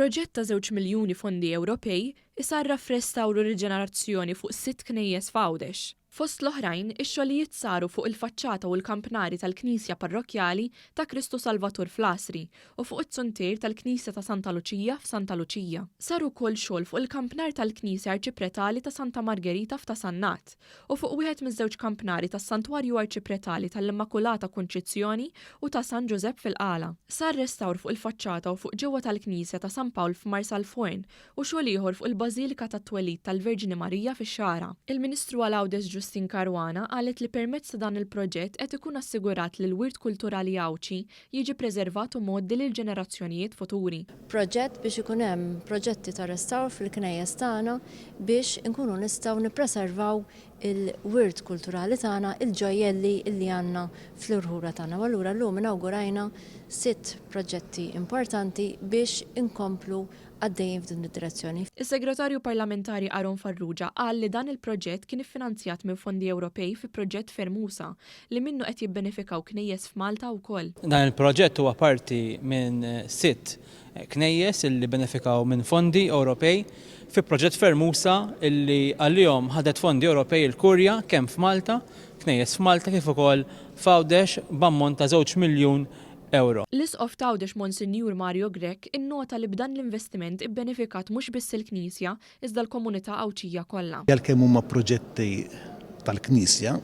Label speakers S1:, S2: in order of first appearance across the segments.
S1: Proġett ta' 2 miljuni fondi Ewropej isarraf Restawr u riġenerazzjoni fuq 6 knejjes f'Għawdx. Fost l-oħrajn, ix-xogħlijiet saru fuq il-faċċata u l-kampnari tal-Knisja Parrokjali ta' Kristu Salvatur fl-Asri u fuq it-suntier tal-Knisja ta' Santa Luċija f'Santa Luċija. Saru wkoll xogħol fuq il-kampnar tal-Knisja Arċipretali ta' Santa Margherita f'Tasannat u fuq wieħed miż-żewġ kampnari tas-Santwarju Arċipretali tal-Immakulata Konċizzjoni u ta' San Giuseppe fil-Qala. Sar restawr fuq il-faċċata u fuq ġewwa tal-Knisja ta' San Pawl f'Marsalfojn u xogħol ieħor fuq il-Bażilika tat-Twelid tal-Verġini Marija fix-Xara. Il-Ministru għal-Għawdex Justin Karwana qalet li permezz ta' dan il-proġett qed ikun assigurat li l-wirt kulturali Għawdxi jiġi preservat u mgħoddi lil ġenerazzjonijiet futuri.
S2: Proġett biex ikun hemm proġetti ta' restawr fil-knejjes tagħna biex inkunu nistgħu nippreservaw il-wirt kulturali tagħna, il-ġojjelli li għandna fl-irħura tagħna. U allura llum inawgurajna 6 proġetti importanti biex inkomplu għaddejjin f'din id-direzzjoni.
S1: Is-Segretarju Parlamentari Aron Farrugia qal li dan il-proġett kien iffinanzjat minn Fondi Ewropej fi proġett Fermusa li minnu qed jibbenefikaw knejjes f'Malta wkoll.
S3: Dan il-proġett huwa parti minn 6 knejjes illi benefikaw minn Fondi Ewropej fi proġett Fermusa illi għalihom ħadet Fondi Ewropej il-Kurja kemm f'Malta, knejjes f'Malta kif ukoll f'Għawdex b'ammont ta' 2 miljun euro.
S1: L-Isqof ta' Għawdex Monsinjur Mario Grek innota li b'dan l-investiment ibbenefikat mhux biss il-Knisja iżda l-komunità Għawdxija kollha.
S4: Kemm huma proġetti tal-Knisja,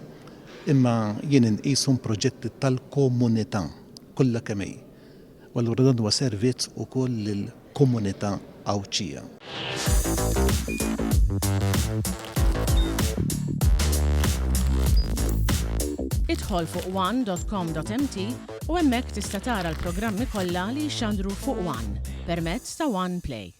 S4: imma jien inqishom proġetti tal-komunità kollha kemm hi. U allura dan huwa servizz ukoll lill-komunità Għawdxija.
S5: Idħol fuq one.com.mt u hemmhekk tista' tara l-programmi kollha li jxandru fuq One permezz ta' One Play.